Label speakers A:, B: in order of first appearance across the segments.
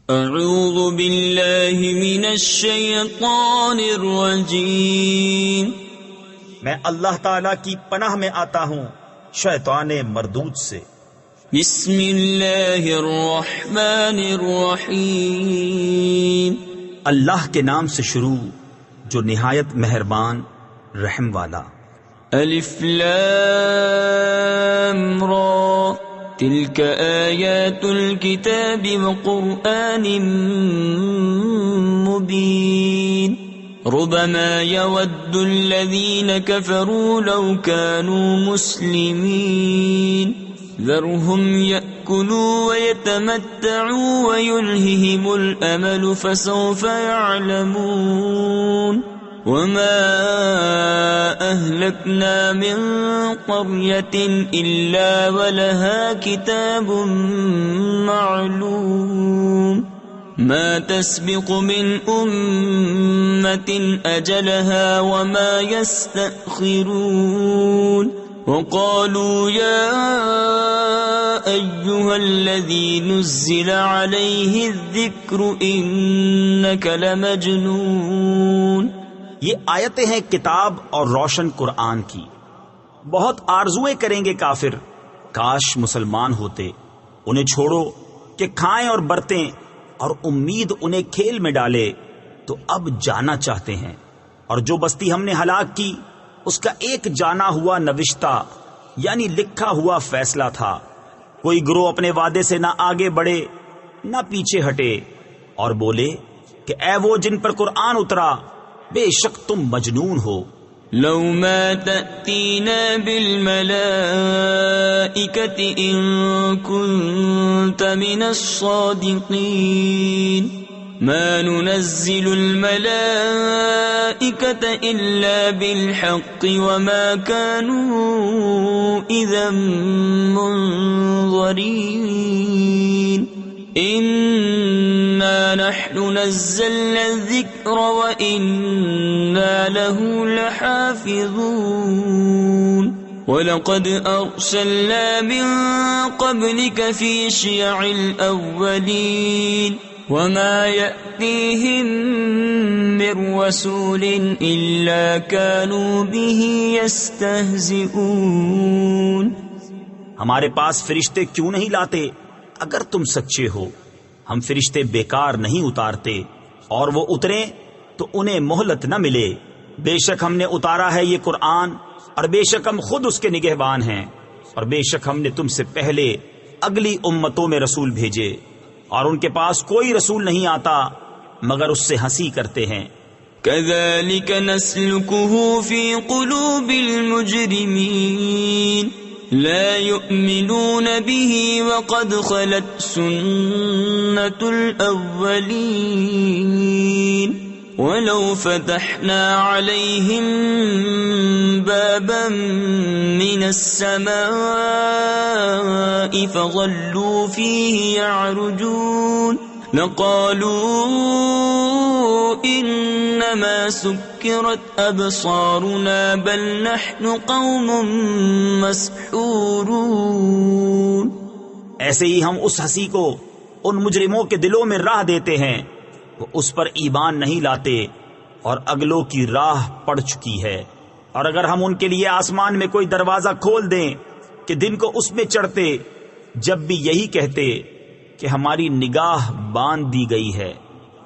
A: اعوذ باللہ من الشیطان الرجیم،
B: میں اللہ تعالی کی پناہ میں آتا ہوں شیطان مردود سے۔
A: بسم اللہ الرحمن الرحیم،
B: اللہ کے نام سے شروع جو نہایت مہربان رحم والا۔
A: الف لام را، تلك آیات الكتاب وقرآن مبین، ربما يود الذين كفروا لو كانوا مسلمين، ذرهم يأكلوا ويتمتعوا ويلههم الأمل فسوف يعلمون، وما أهلكنا من قرية إلا ولها كتاب معلوم، ما تسبق من أمة أجلها وما يستأخرون، وقالوا يا أيها الذي نزل عليه الذكر إنك لمجنون۔
B: یہ آیتیں ہیں کتاب اور روشن قرآن کی۔ بہت آرزویں کریں گے کافر، کاش مسلمان ہوتے۔ انہیں چھوڑو کہ کھائیں اور برتیں، اور امید انہیں کھیل میں ڈالے تو اب جانا چاہتے ہیں۔ اور جو بستی ہم نے ہلاک کی اس کا ایک جانا ہوا نوشتہ یعنی لکھا ہوا فیصلہ تھا۔ کوئی گروہ اپنے وعدے سے نہ آگے بڑھے نہ پیچھے ہٹے، اور بولے کہ اے وہ جن پر قرآن اترا، بے شک تم مجنون ہو۔
A: لو ما تأتينا بالملائكة إن كنت من الصادقين، ما ننزل الملائكة إلا بالحق وما كانوا إذا منظرين، إنا نحن نزلنا الذكر وإنا له لحافظون، ولقد أرسلنا من قبلك في شيع الأولين، وما يأتيهم من رسول إلا كانوا به يستهزئون۔
B: ہمارے پاس فرشتے کیوں نہیں لاتے اگر تم سچے ہو؟ ہم فرشتے بیکار نہیں اتارتے، اور وہ اتریں تو انہیں مہلت نہ ملے۔ بے شک ہم نے اتارا ہے یہ قرآن، اور بے شک ہم خود اس کے نگہبان ہیں، اور بے شک ہم نے تم سے پہلے اگلی امتوں میں رسول بھیجے، اور ان کے پاس کوئی رسول نہیں آتا مگر اس سے ہنسی کرتے ہیں۔
A: كذلك نسلكه في قلوب المجرمين، لا يؤمنون به وقد خلت سنة الأولين، ولو فتحنا عليهم بابا من السماء فظلوا فيه يعرجون لقالوا إنما سكرت أبصارنا بل نحن قوم مسحورون۔
B: ایسے ہی ہم اس ہنسی کو ان مجرموں کے دلوں میں راہ دیتے ہیں، وہ اس پر ایمان نہیں لاتے، اور اگلوں کی راہ پڑ چکی ہے۔ اور اگر ہم ان کے لیے آسمان میں کوئی دروازہ کھول دیں کہ دن کو اس میں چڑھتے، جب بھی یہی کہتے کہ ہماری نگاہ باندھ دی گئی ہے،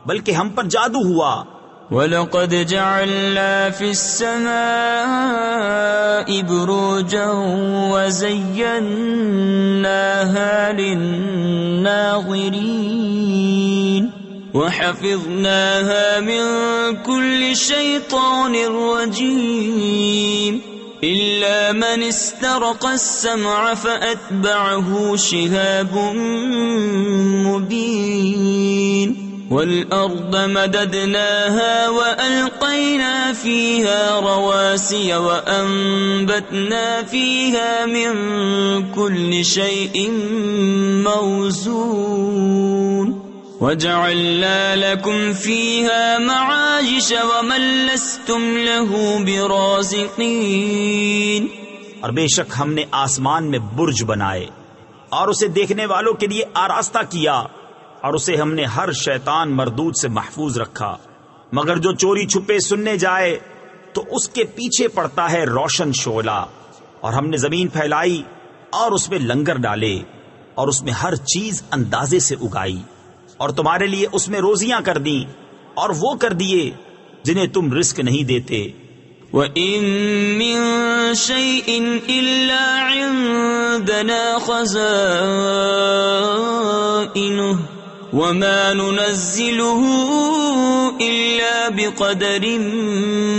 B: بلکہ ہم پر جادو ہوا۔
A: وَلَقَدْ جَعَلْنَا فِي السَّمَاءِ بُرُوجًا وَزَيَّنَّاهَا لِلنَّاظِرِينَ وَحَفِظْنَاهَا مِن كُلِّ شَيْطَانٍ رَّجِيمٍ إِلَّا مَنِ اسْتَرَقَ السَّمْعَ فَأَتْبَعَهُ شِهَابٌ مُّبِينٌ وَالْأَرْضَ مَدَدْنَاهَا وَأَلْقَيْنَا فِيهَا رَوَاسِيَ وَأَنبَتْنَا فِيهَا مِن كُلِّ شَيْءٍ مَّوْزُونٍ وَجَعَلْنَا لَكُمْ فِيهَا مَعَايِشَ وَمَن لَّسْتُمْ لَهُ بِرَازِقِينَ۔
B: اور بے شک ہم نے آسمان میں برج بنائے اور اسے دیکھنے والوں کے لیے آراستہ کیا، اور اسے ہم نے ہر شیطان مردود سے محفوظ رکھا، مگر جو چوری چھپے سننے جائے تو اس کے پیچھے پڑتا ہے روشن شعلہ۔ اور ہم نے زمین پھیلائی اور اس میں لنگر ڈالے اور اس میں ہر چیز اندازے سے اگائی، اور تمہارے لیے اس میں روزیاں کر دیں اور وہ کر دیے جنہیں تم رزق نہیں دیتے۔
A: وَإِن مِّن شَيْءٍ إِلَّا عِندَنَا خَزَائِنُهُ وَمَا نُنَزِّلُهُ إِلَّا بِقَدَرٍ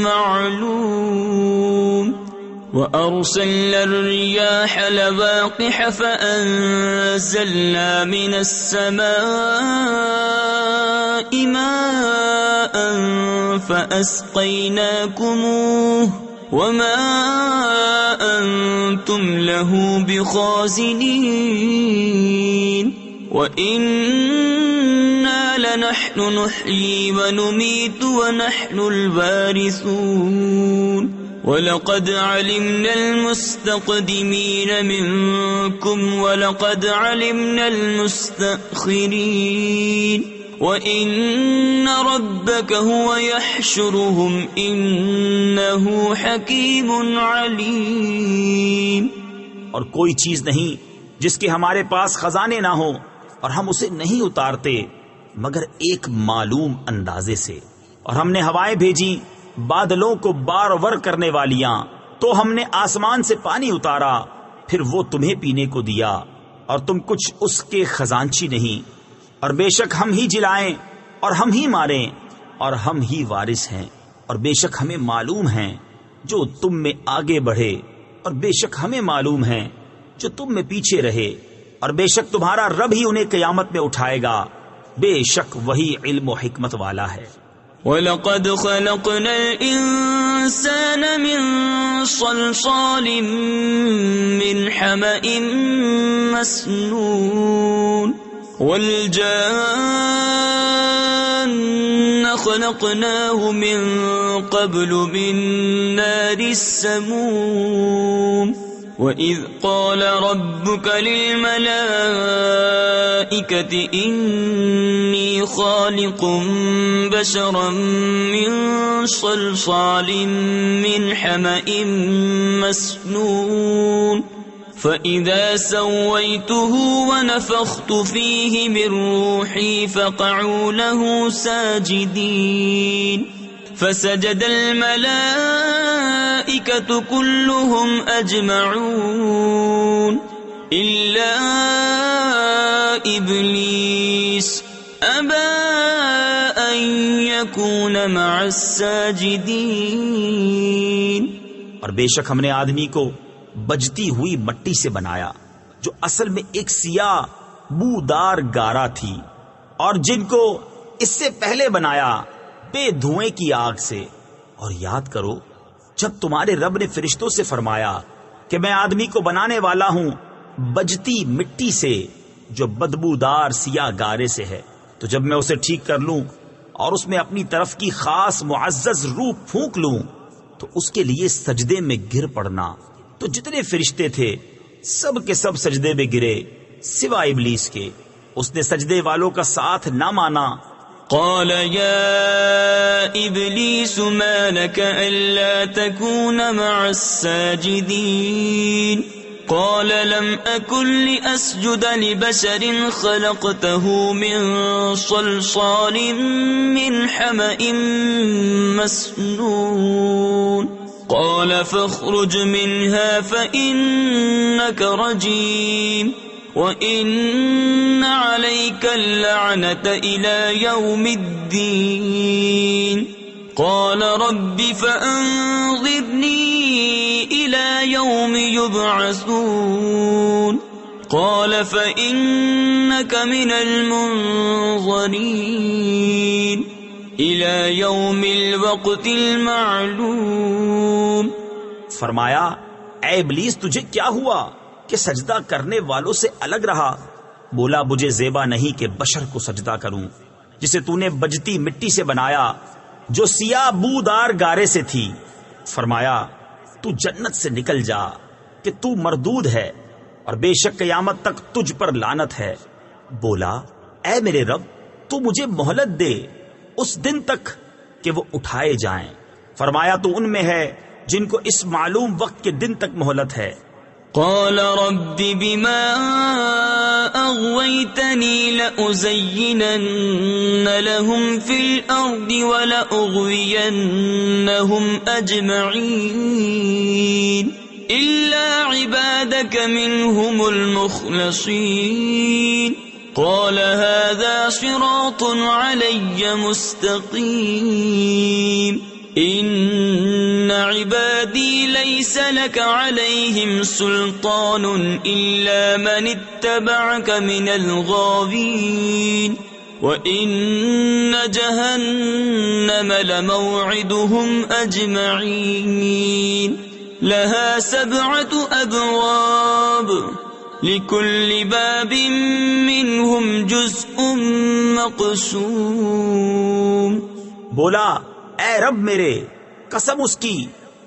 A: مَّعْلُومٍ وَأَرْسَلْنَا الرِّيَاحَ لَوَاقِحَ فَأَنزَلْنَا مِنَ السَّمَاءِ مَاءً فَأَسْقَيْنَاكُمُوهُ وَمَا أَنتُمْ لَهُ بِخَازِنِينَ وَإِنَّا لَنَحْنُ نُحْيِي وَنُمِيتُ وَنَحْنُ الْوَارِثُونَ وَلَقَدْ عَلِمْنَا الْمُسْتَقْدِمِينَ مِنكُمْ وَلَقَدْ عَلِمْنَا الْمُسْتَأْخِرِينَ وَإِنَّ رَبَّكَ هُوَ يَحْشُرُهُمْ إِنَّهُ حَكِيمٌ عَلِيمٌ۔
B: اور کوئی چیز نہیں جس کے ہمارے پاس خزانے نہ ہوں اور ہم اسے نہیں اتارتے مگر ایک معلوم اندازے سے۔ اور ہم نے ہوائیں بھیجی بادلوں کو بارور کرنے والیاں، تو ہم نے آسمان سے پانی اتارا، پھر وہ تمہیں پینے کو دیا، اور تم کچھ اس کے خزانچی نہیں۔ اور بے شک ہم ہی جلائیں اور ہم ہی ماریں اور ہم ہی وارث ہیں، اور بے شک ہمیں معلوم ہیں جو تم میں آگے بڑھے، اور بے شک ہمیں معلوم ہیں جو تم میں پیچھے رہے، اور بے شک تمہارا رب ہی انہیں قیامت میں اٹھائے گا، بے شک وہی علم و حکمت والا ہے۔
A: وَلَقَدْ خَلَقْنَا الْإِنسَانَ مِنْ صَلْصَالٍ مِّنْ حَمَإٍ مَّسْنُونٍ وَالْجَانَّ خَلَقْنَاهُ مِنْ قَبْلُ مِنْ نَارِ السَّمُومِ وَإِذْ قَالَ رَبُّكَ لِلْمَلَائِكَةِ إِنِّي خَالِقٌ بَشَرًا مِّن صَلْصَالٍ مِّنْ حَمَإٍ مَّسْنُونٍ فَإِذَا سَوَّيْتُهُ وَنَفَخْتُ فِيهِ مِن رُّوحِي فَقَعُوا لَهُ سَاجِدِينَ فَسَجَدَ الْمَلَائِكَةُ كُلُّهُمْ أَجْمَعُونَ إِلَّا إِبْلِيسَ أَبَى أَن يَكُونَ مَعَ السَّاجِدِينَ۔
B: اور بے شک ہم نے آدمی کو بجتی ہوئی مٹی سے بنایا، جو اصل میں ایک سیاہ بودار گارا تھی، اور جن کو اس سے پہلے بنایا بے دھوئیں کی آگ سے۔ اور یاد کرو جب تمہارے رب نے فرشتوں سے فرمایا کہ میں آدمی کو بنانے والا ہوں بجتی مٹی سے جو بدبودار سیاہ گارے سے ہے، تو جب میں اسے ٹھیک کر لوں اور اس میں اپنی طرف کی خاص معزز روح پھونک لوں تو اس کے لیے سجدے میں گر پڑنا۔ تو جتنے فرشتے تھے سب کے سب سجدے میں گرے سوائے ابلیس کے، اس نے سجدے والوں کا ساتھ نہ مانا۔
A: قال يا إبليس ما لك ألا تكون مع الساجدين قال لم أكن لأسجد لبشر خلقته من صلصال من حمأ مسنون قال فاخرج منها فإنك رجيم وَإِنَّ عَلَيْكَ اللَّعْنَةَ إِلَى يَوْمِ الدِّينِ قَالَ رَبِّ فَأَنظِرْنِي إِلَى يَوْمِ يُبْعَثُونَ قَالَ فَإِنَّكَ مِنَ الْمُنظَرِينَ إِلَى يَوْمِ الْوَقْتِ الْمَعْلُومِ۔
B: فرمایا اے ابلیس تجھے کیا ہوا کہ سجدہ کرنے والوں سے الگ رہا؟ بولا مجھے زیبا نہیں کہ بشر کو سجدہ کروں جسے تو نے بجتی مٹی سے بنایا جو سیاہ بودار گارے سے تھی۔ فرمایا تو جنت سے نکل جا کہ تو مردود ہے اور بے شک قیامت تک تجھ پر لعنت ہے۔ بولا اے میرے رب تو مجھے مہلت دے اس دن تک کہ وہ اٹھائے جائیں۔ فرمایا تو ان میں ہے جن کو اس معلوم وقت کے دن تک مہلت ہے۔
A: قال رب بما أغويتني لأزينن لهم في الأرض ولأغوينهم أجمعين إلا عبادك منهم المخلصين قال هذا صراط علي مستقيم إن عبادي ليس لك عليهم سلطان إلا من اتبعك من الغاوين وإن جهنم لموعدهم أجمعين لها 7 أبواب لكل باب منهم جزء مقسوم۔
B: بولا اے رب میرے، قسم اس کی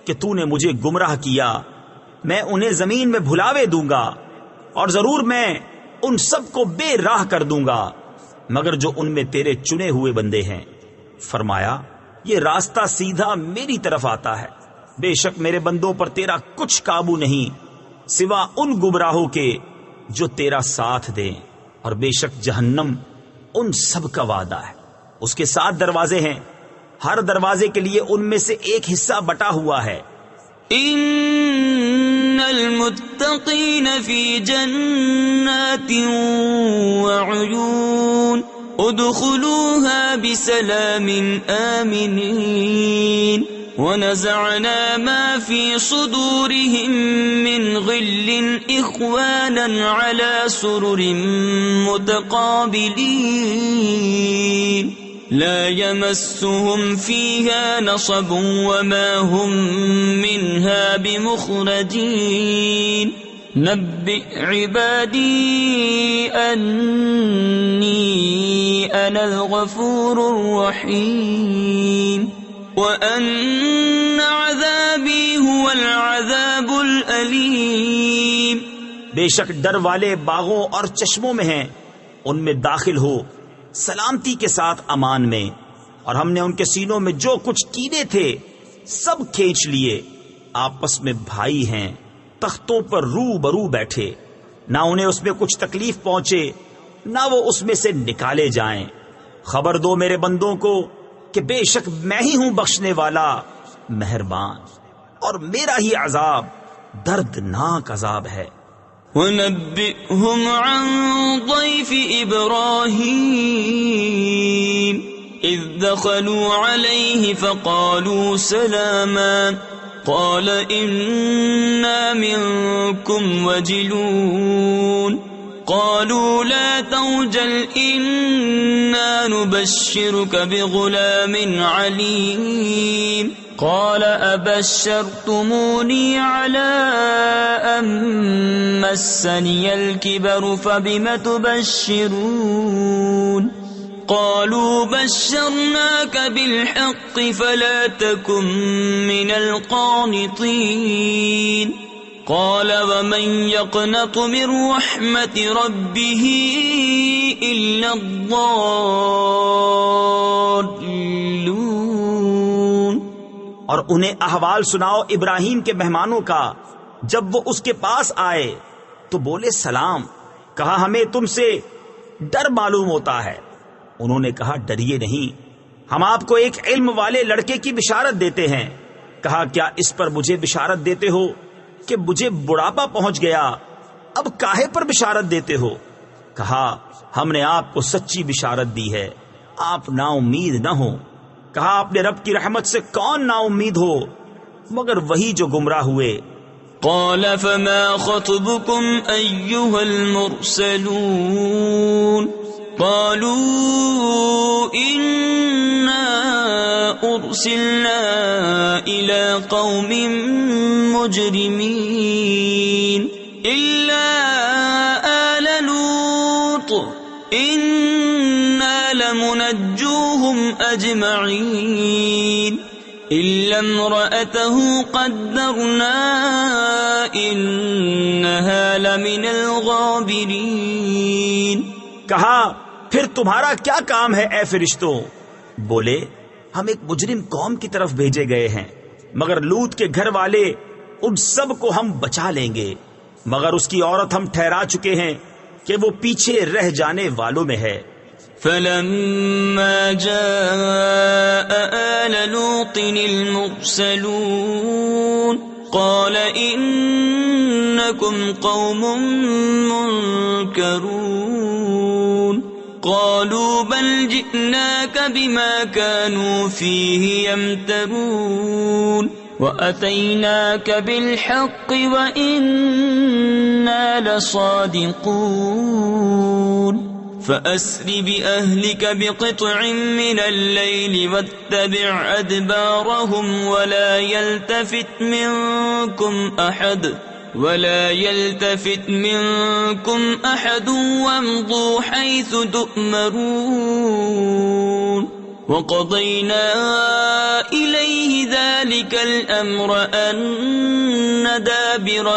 B: کہ تو نے مجھے گمراہ کیا، میں انہیں زمین میں بھلاوے دوں گا اور ضرور میں ان سب کو بے راہ کر دوں گا مگر جو ان میں تیرے چنے ہوئے بندے ہیں۔ فرمایا یہ راستہ سیدھا میری طرف آتا ہے، بے شک میرے بندوں پر تیرا کچھ قابو نہیں سوا ان گمراہوں کے جو تیرا ساتھ دیں، اور بے شک جہنم ان سب کا وعدہ ہے۔ اس کے 7 دروازے ہیں، ہر دروازے کے لیے ان میں سے ایک حصہ بٹا ہوا ہے۔
A: ان المتقین فی جنات وعیون ادخلوها بسلام آمنین ونزعنا ما في صدورهم من غل إخوانا على سرر متقابلين لا يمسهم فيها نصب وما هم منها بمخرجين نبئ عبادي أني أنا الغفور الرحيم وَأَنَّ عَذَابِي هُوَ الْعَذَابُ الْأَلِيمُ۔
B: بے شک ڈر والے باغوں اور چشموں میں ہیں، ان میں داخل ہو سلامتی کے ساتھ امان میں، اور ہم نے ان کے سینوں میں جو کچھ کینے تھے سب کھینچ لیے، آپس میں بھائی ہیں، تختوں پر رو برو بیٹھے، نہ انہیں اس میں کچھ تکلیف پہنچے نہ وہ اس میں سے نکالے جائیں۔ خبر دو میرے بندوں کو کہ بے شک میں ہی ہوں بخشنے والا مہربان، اور میرا ہی عذاب دردناک عذاب ہے۔
A: وَنَبِّئْهُمْ عَنْ ضَيْفِ إِبْرَاهِيمَ إِذْ دَخَلُوا عَلَيْهِ فَقَالُوا سَلَامًا قَالَ إِنَّا مِنْكُمْ وَجِلُونَ قالوا لا توجل إنا نبشرك بغلام عليم قال أبشرتموني على أن مسني الكبر فبم تبشرون قالوا بشرناك بالحق فلا تكن من القانطين قال ومن يقنط من رحمة ربه إلا الضالون۔
B: اور انہیں احوال سناؤ ابراہیم کے مہمانوں کا، جب وہ اس کے پاس آئے تو بولے سلام، کہا ہمیں تم سے ڈر معلوم ہوتا ہے۔ انہوں نے کہا ڈریے نہیں، ہم آپ کو ایک علم والے لڑکے کی بشارت دیتے ہیں۔ کہا کیا اس پر مجھے بشارت دیتے ہو کہ مجھے بڑھاپا پہنچ گیا، اب کاہے پر بشارت دیتے ہو؟ کہا ہم نے آپ کو سچی بشارت دی ہے، آپ نا امید نہ ہو۔ کہا اپنے رب کی رحمت سے کون نا امید ہو مگر وہی جو گمراہ ہوئے۔
A: قال فما خطبكم أيها المرسلون قالوا إنا أرسلنا إلى قوم مجرمين إلا آل لوط إنا لمنجوهم أجمعين إلا امرأته قدرنا إنها لمن الغابرين۔
B: کہا پھر تمہارا کیا کام ہے اے فرشتوں؟ بولے ہم ایک مجرم قوم کی طرف بھیجے گئے ہیں، مگر لوط کے گھر والے ان سب کو ہم بچا لیں گے، مگر اس کی عورت ہم ٹھہرا چکے ہیں کہ وہ پیچھے رہ جانے والوں میں ہے۔
A: فلما جاء آل لوط المرسلون قال إنكم قوم منكرون قالوا بل جئناك بما كانوا فيه يمترون وأتيناك بالحق وإنا لصادقون فأسر بأهلك بقطع من الليل واتبع أدبارهم ولا يلتفت منكم أحد وامضوا حيث تؤمرون وقضينا إليه ذلك الأمر أن دابر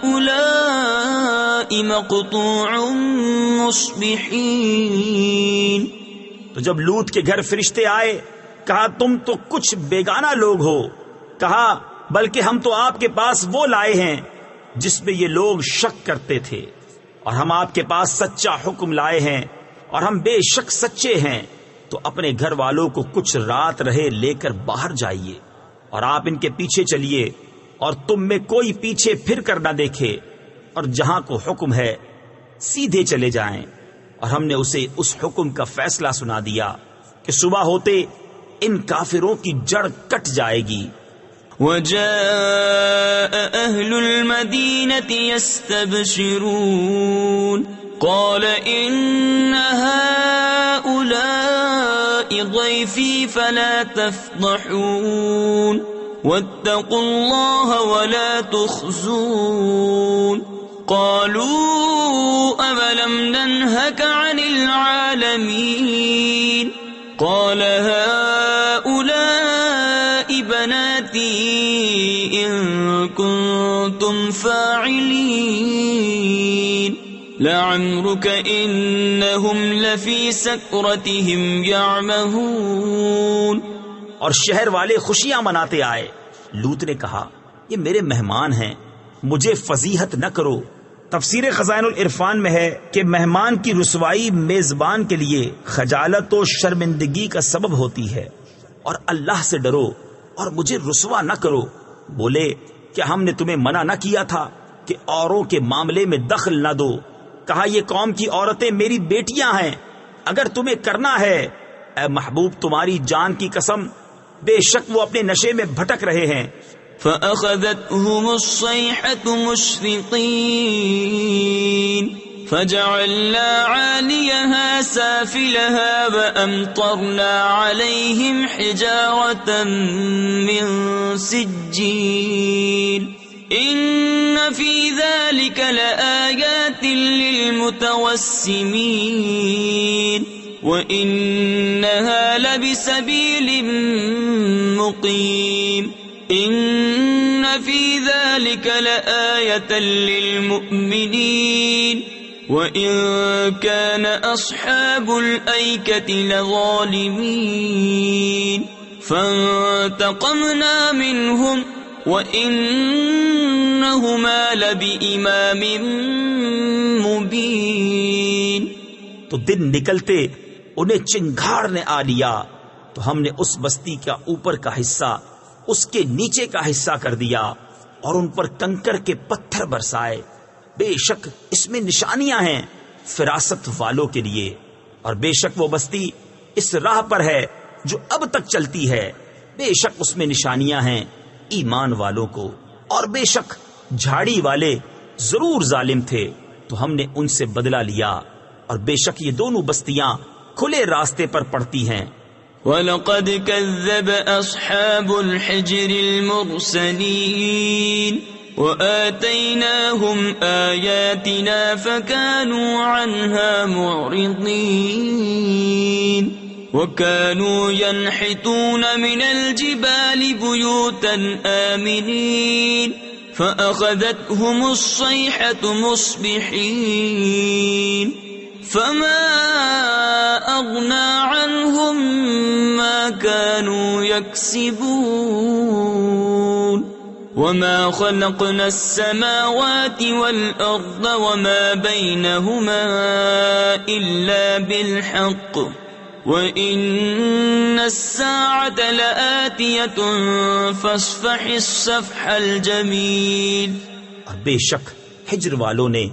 A: هؤلاء مقطوع مصبحين۔
B: تو جب لوط کے گھر فرشتے آئے کہا تم تو کچھ بیگانہ لوگ ہو، کہا بلکہ ہم تو آپ کے پاس وہ لائے ہیں جس میں یہ لوگ شک کرتے تھے، اور ہم آپ کے پاس سچا حکم لائے ہیں اور ہم بے شک سچے ہیں، تو اپنے گھر والوں کو کچھ رات رہے لے کر باہر جائیے اور آپ ان کے پیچھے چلیے اور تم میں کوئی پیچھے پھر کر نہ دیکھے، اور جہاں کو حکم ہے سیدھے چلے جائیں۔ اور ہم نے اسے اس حکم کا فیصلہ سنا دیا کہ صبح ہوتے ان کافروں کی جڑ کٹ جائے گی۔
A: وجاء أهل المدينة يستبشرون قال إن هؤلاء ضيفي فلا تفضحون واتقوا الله ولا تخزون قالوا أولم ننهك عن العالمين قال هؤلاء بناتي إن كنتم فاعلين لعمرك إنهم لفي سكرتهم يعمهون۔
B: اور شہر والے خوشیاں مناتے آئے۔ لوط نے کہا یہ میرے مہمان ہیں، مجھے فضیحت نہ کرو۔ تفسیر خزائن العرفان میں ہے کہ مہمان کی رسوائی میزبان کے لیے خجالت و شرمندگی کا سبب ہوتی ہے، اور اللہ سے ڈرو اور مجھے رسوا نہ کرو۔ بولے کیا ہم نے تمہیں منع نہ کیا تھا کہ اوروں کے معاملے میں دخل نہ دو؟ کہا یہ قوم کی عورتیں میری بیٹیاں ہیں، اگر تمہیں کرنا ہے اے محبوب تمہاری جان کی قسم، بے شک وہ اپنے نشے میں بھٹک رہے ہیں۔
A: فأخذتهم الصيحة مشرقين فجعلنا عاليها سافلها وأمطرنا عليهم حجارة من سجيل إن في ذلك لآيات للمتوسمين وإنها لبسبيل مقيم إن في ذلك لآية للمؤمنين وإن كان أصحاب الأيكة لظالمين فانتقمنا منهم وَإِنَّهُمَا لَبِإِمَامٍ مُبِينٍ۔
B: تو دن نکلتے انہیں چنگھاڑ نے آ لیا تو ہم نے اس بستی کا اوپر کا حصہ اس کے نیچے کا حصہ کر دیا اور ان پر کنکر کے پتھر برسائے۔ بے شک اس میں نشانیاں ہیں فراست والوں کے لیے، اور بے شک وہ بستی اس راہ پر ہے جو اب تک چلتی ہے، بے شک اس میں نشانیاں ہیں ایمان والوں کو۔ اور بے شک جھاڑی والے ضرور ظالم تھے تو ہم نے ان سے بدلہ لیا، اور بے شک یہ دونوں بستیاں کھلے راستے پر پڑتی ہیں۔
A: وَلَقَدْ كَذَّبَ أَصْحَابُ الْحِجْرِ الْمُرْسَلِينَ وَآتَيْنَاهُمْ آيَاتِنَا فَكَانُوا عَنْهَا مُعْرِضِينَ وَكَانُوا يَنْحِتُونَ مِنَ الْجِبَالِ بُيُوتًا آمِنِينَ فَأَخَذَتْهُمُ الصَّيْحَةُ مُصْبِحِينَ فما أغنى عنهم ما كانوا يكسبون وما خلقنا السماوات والأرض وما بينهما إلا بالحق وَإِنَّ السَّاعَةَ لَآتِيَةٌ فَاصْفَحِ الصَّفْحَ الْجَمِيلَ۔
B: اور بے شک ہجر والوں نے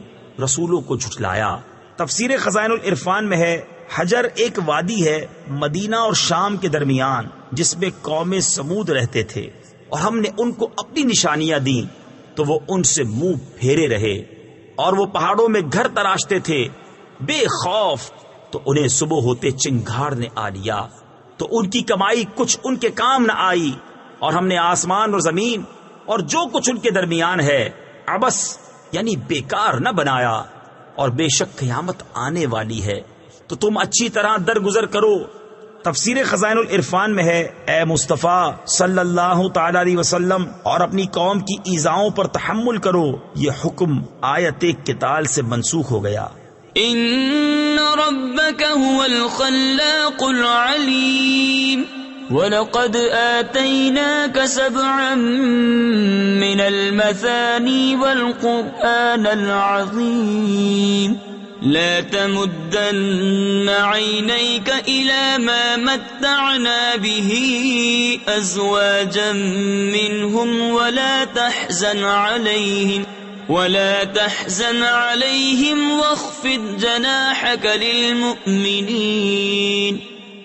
B: رسولوں کو جھٹلایا۔ تفسیر خزائن العرفان میں ہے حجر ایک وادی ہے مدینہ اور شام کے درمیان جس میں قوم سمود رہتے تھے، اور ہم نے ان کو اپنی نشانیاں دیں تو وہ ان سے منہ پھیرے رہے، اور وہ پہاڑوں میں گھر تراشتے تھے بے خوف، تو انہیں صبح ہوتے چنگھاڑ نے آ لیا تو ان کی کمائی کچھ ان کے کام نہ آئی، اور ہم نے آسمان اور زمین اور جو کچھ ان کے درمیان ہے عبث یعنی بیکار نہ بنایا، اور بے شک قیامت آنے والی ہے تو تم اچھی طرح درگزر کرو۔ تفسیر خزائن العرفان میں ہے اے مصطفیٰ صلی اللہ تعالی علیہ وسلم اور اپنی قوم کی ایذاؤں پر تحمل کرو، یہ حکم آیت قتال سے منسوخ ہو گیا۔
A: ان ربك هو الخلاق العليم وَلَقَدْ آتَيْنَاكَ سَبْعًا مِّنَ الْمَثَانِي وَالْقُرْآنَ الْعَظِيمَ لَا تَمُدَّنَّ عَيْنَيْكَ إِلَى مَا مَتَّعْنَا بِهِ أَزْوَاجًا مِّنْهُمْ ولا تحزن عليهم واخفض جناحك للمؤمنين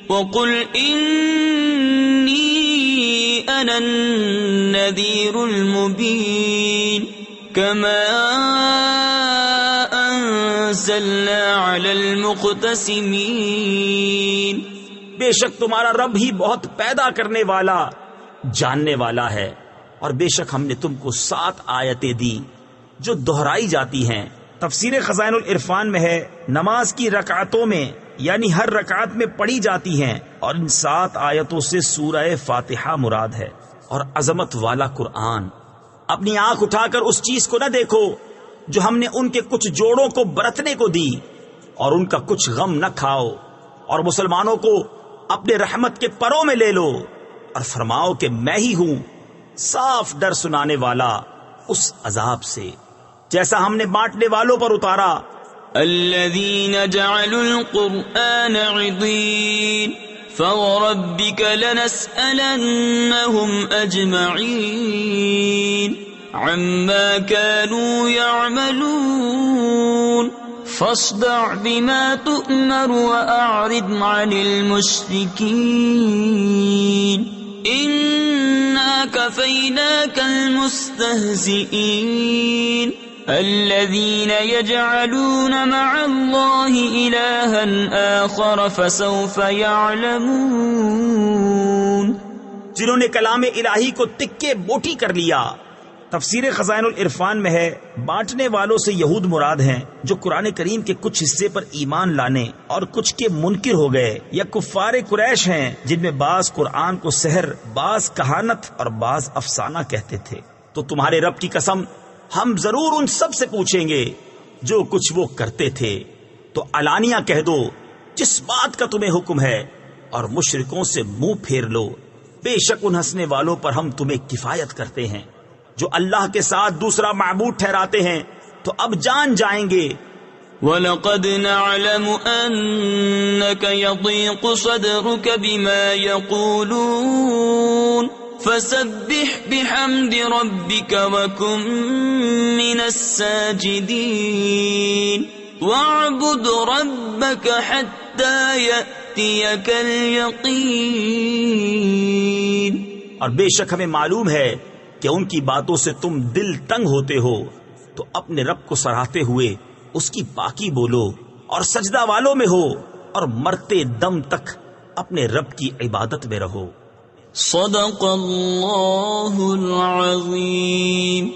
A: وقل إني أنا النذير المبين كما أنزلنا على المقتسمين۔
B: بے شک تمہارا رب ہی بہت پیدا کرنے والا جاننے والا ہے، اور بے شک ہم نے تم کو 7 آیتیں دی جو دہرائی جاتی ہیں۔ تفسیر خزائن العرفان میں ہے نماز کی رکعتوں میں یعنی ہر رکعت میں پڑھی جاتی ہیں، اور ان 7 آیتوں سے سورہ فاتحہ مراد ہے۔ اور عظمت والا قرآن، اپنی آنکھ اٹھا کر اس چیز کو نہ دیکھو جو ہم نے ان کے کچھ جوڑوں کو برتنے کو دی، اور ان کا کچھ غم نہ کھاؤ، اور مسلمانوں کو اپنے رحمت کے پروں میں لے لو، اور فرماؤ کہ میں ہی ہوں صاف ڈر سنانے والا اس عذاب سے جیسا ہم نے بانٹنے والوں پر اتارا۔
A: الذين جعلوا القرآن عضين فوربك لنسألنهم أجمعين عما كانوا يعملون فاصدع بما تؤمر وأعرض عن المشركين إنا كفيناك المستهزئين الذين يجعلون مع الله إلها آخر فسوف يعلمون۔
B: جنہوں نے کلام الہی کو تکے بوٹی کر لیا۔ تفسیر خزائن العرفان میں ہے بانٹنے والوں سے یہود مراد ہیں جو قرآن کریم کے کچھ حصے پر ایمان لانے اور کچھ کے منکر ہو گئے، یا کفار قریش ہیں جن میں بعض قرآن کو سحر، بعض کہانت اور بعض افسانہ کہتے تھے۔ تو تمہارے رب کی قسم ہم ضرور ان سب سے پوچھیں گے جو کچھ وہ کرتے تھے، تو علانیہ کہہ دو جس بات کا تمہیں حکم ہے، اور مشرکوں سے منہ پھیر لو، بے شک ان ہنسنے والوں پر ہم تمہیں کفایت کرتے ہیں جو اللہ کے ساتھ دوسرا معبود ٹھہراتے ہیں، تو اب جان جائیں گے۔
A: وَلَقَدْ نَعْلَمُ أَنَّكَ يَضِيقُ صَدْرُكَ بِمَا يَقُولُونَ فَسَبِّحْ بِحَمْدِ رَبِّكَ وَكُن مِّنَ السَّاجِدِينَ وَاعْبُدْ رَبَّكَ حَتَّى يَأْتِيَكَ الْيَقِينُ۔
B: اور بے شک ہمیں معلوم ہے کہ ان کی باتوں سے تم دل تنگ ہوتے ہو، تو اپنے رب کو سراہتے ہوئے اس کی پاکی بولو، اور سجدہ والوں میں ہو، اور مرتے دم تک اپنے رب کی عبادت میں رہو۔
A: صدق اللہ العظیم۔